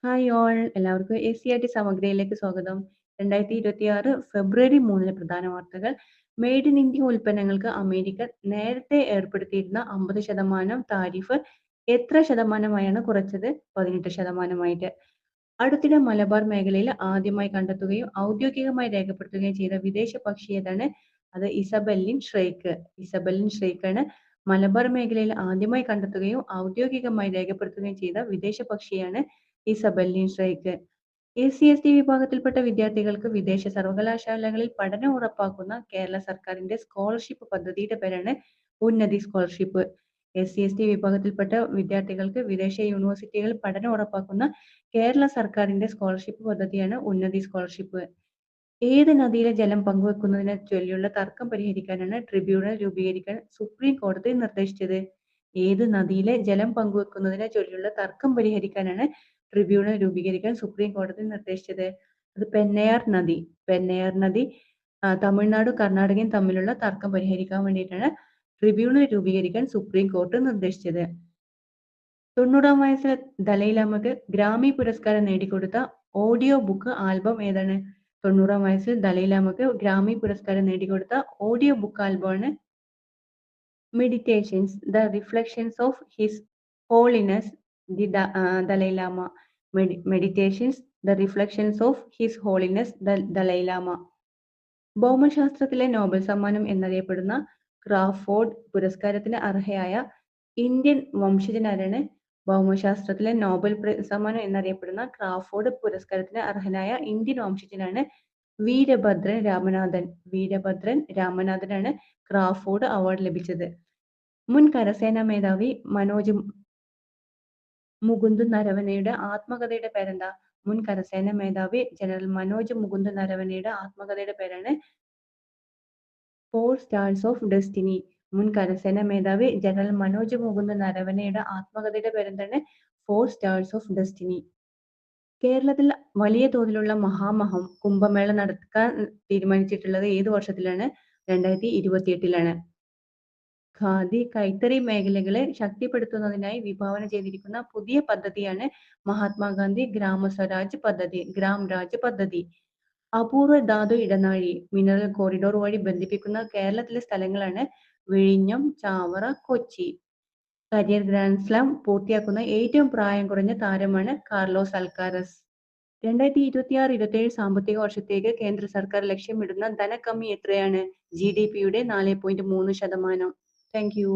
Hi all എല്ലാവർക്കും ACRT സമഗ്രയിലേക്ക് സ്വാഗതം. 2026 ഫെബ്രുവരി 3 പ്രധാന വാർത്തകൾ. മെയ്ഡ് ഇൻ ഇന്ത്യ ഉൽപ്പന്നങ്ങൾക്ക് അമേരിക്ക നേരത്തെ ഏർപ്പെടുത്തിയിരുന്ന 50% താരിഫ് എത്ര ശതമാനമായാണ് കുറച്ചത്? 18%. അടുത്തിടെ മലബാർ മേഖലയിൽ ആദ്യമായി കണ്ടെത്തുകയും ഔദ്യോഗികമായി രേഖപ്പെടുത്തുകയും ചെയ്ത വിദേശ പക്ഷി ഏതാണ്? അത് ഇസബെല്ലിൻ ഷ്രൈക്ക്. ഇസബെല്ലിൻ ഷ്രൈക്കാണ് മലബാർ മേഖലയിൽ ആദ്യമായി കണ്ടെത്തുകയും ഔദ്യോഗികമായി രേഖപ്പെടുത്തുകയും ചെയ്ത വിദേശ പക്ഷിയാണ് ഇസബെല്ലിൻ ഷ്രൈക്ക്. SC/ST വിഭാഗത്തിൽപ്പെട്ട വിദ്യാർത്ഥികൾക്ക് വിദേശ സർവകലാശാലകളിൽ പഠനം ഉറപ്പാക്കുന്ന കേരള സർക്കാരിന്റെ സ്കോളർഷിപ്പ് പദ്ധതിയുടെ പേരാണ് ഉന്നതി സ്കോളർഷിപ്പ്. SC/ST വിഭാഗത്തിൽപ്പെട്ട വിദ്യാർത്ഥികൾക്ക് വിദേശ യൂണിവേഴ്സിറ്റികളിൽ പഠനം ഉറപ്പാക്കുന്ന കേരള സർക്കാരിന്റെ സ്കോളർഷിപ്പ് പദ്ധതിയാണ് ഉന്നതി സ്കോളർഷിപ്പ്. ഏത് നദിയിലെ ജലം പങ്കുവെക്കുന്നതിനെ ചൊല്ലിയുള്ള തർക്കം പരിഹരിക്കാനാണ് ട്രിബ്യൂണൽ രൂപീകരിക്കാൻ സുപ്രീം കോടതി നിർദ്ദേശിച്ചത്? ഏത് നദിയിലെ ജലം പങ്കുവെക്കുന്നതിനെ ചൊല്ലിയുള്ള തർക്കം പരിഹരിക്കാനാണ് ട്രിബ്യൂണൽ രൂപീകരിക്കാൻ സുപ്രീം കോടതി നിർദ്ദേശിച്ചത്? അത് പെന്നയാർ നദി. പെന്നയാർ നദി തമിഴ്നാടും കർണാടകയും തമ്മിലുള്ള തർക്കം പരിഹരിക്കാൻ വേണ്ടിയിട്ടാണ് ട്രിബ്യൂണൽ രൂപീകരിക്കാൻ സുപ്രീം കോടതി നിർദ്ദേശിച്ചത്. 90-ാം വയസ്സിൽ ദലൈലാമയ്ക്ക് ഗ്രാമി പുരസ്കാരം നേടിക്കൊടുത്ത ഓഡിയോ ബുക്ക് ആൽബം ഏതാണ്? 90-ാം വയസ്സിൽ ദലൈലാമയ്ക്ക് ഗ്രാമി പുരസ്കാരം നേടിക്കൊടുത്ത ഓഡിയോ ബുക്ക് ആൽബമാണ് meditations the reflections of his holiness the Dalai Lama. Meditations the reflections of his holiness the Dalai Lama. ഭൗമശാസ്ത്രത്തിലെ നോബൽ സമ്മാനം എന്നറിയപ്പെടുന്ന ക്രാഫോർഡ് പുരസ്കാരത്തിന് അർഹയായ ഇന്ത്യൻ വംശജനാരാണ്? ഭൗമശാസ്ത്രത്തിലെ നോബൽ സമ്മാനം എന്നറിയപ്പെടുന്ന ക്രാഫോർഡ് പുരസ്കാരത്തിന് അർഹനായ Indian വംശജനാണ് Veerabhadran Ramanathan. Veerabhadran രാമനാഥനാണ് Crawford award ലഭിച്ചത്. മുൻ കരസേനാ മേധാവി മനോജ് മുകുന്ദ് നരവനെയുടെ ആത്മകഥയുടെ പേരെന്താ? മുൻ കരസേനാ മേധാവി ജനറൽ മനോജ് മുകുന്ദ് നരവനെയുടെ ആത്മകഥയുടെ പേരാണ് 4 സ്റ്റാർസ് ഓഫ് ഡെസ്റ്റിനി. മുൻ കരസേനാ മേധാവി ജനറൽ മനോജ് മുകുന്ദ് നരവനെയുടെ ആത്മകഥയുടെ പേരെന്താണ്? 4 സ്റ്റാർസ് ഓഫ് ഡെസ്റ്റിനി. കേരളത്തിൽ വലിയ തോതിലുള്ള മഹാമഹം കുംഭമേള നടക്കാൻ തീരുമാനിച്ചിട്ടുള്ളത് ഏത് വർഷത്തിലാണ്? 2028-ലാണ്. ഖാദി കൈത്തറി മേഖലകളെ ശക്തിപ്പെടുത്തുന്നതിനായി വിഭാവന ചെയ്തിരിക്കുന്ന പുതിയ പദ്ധതിയാണ് മഹാത്മാഗാന്ധി ഗ്രാമസ്വരാജ് പദ്ധതി, ഗ്രാം രാജ് പദ്ധതി. അപൂർവ ധാതു ഇടനാഴി മിനറൽ കോറിഡോർ വഴി ബന്ധിപ്പിക്കുന്ന കേരളത്തിലെ സ്ഥലങ്ങളാണ് വിഴിഞ്ഞം, Chavara, Kochi. Career grand slam പൂർത്തിയാക്കുന്ന ഏറ്റവും പ്രായം കുറഞ്ഞ താരമാണ് കാർലോസ് അൽക്കാരസ്. 2026-27 സാമ്പത്തിക വർഷത്തേക്ക് കേന്ദ്ര സർക്കാർ ലക്ഷ്യമിടുന്ന ധനക്കമ്മി എത്രയാണ്? GDP-യുടെ 4.3%. Thank you.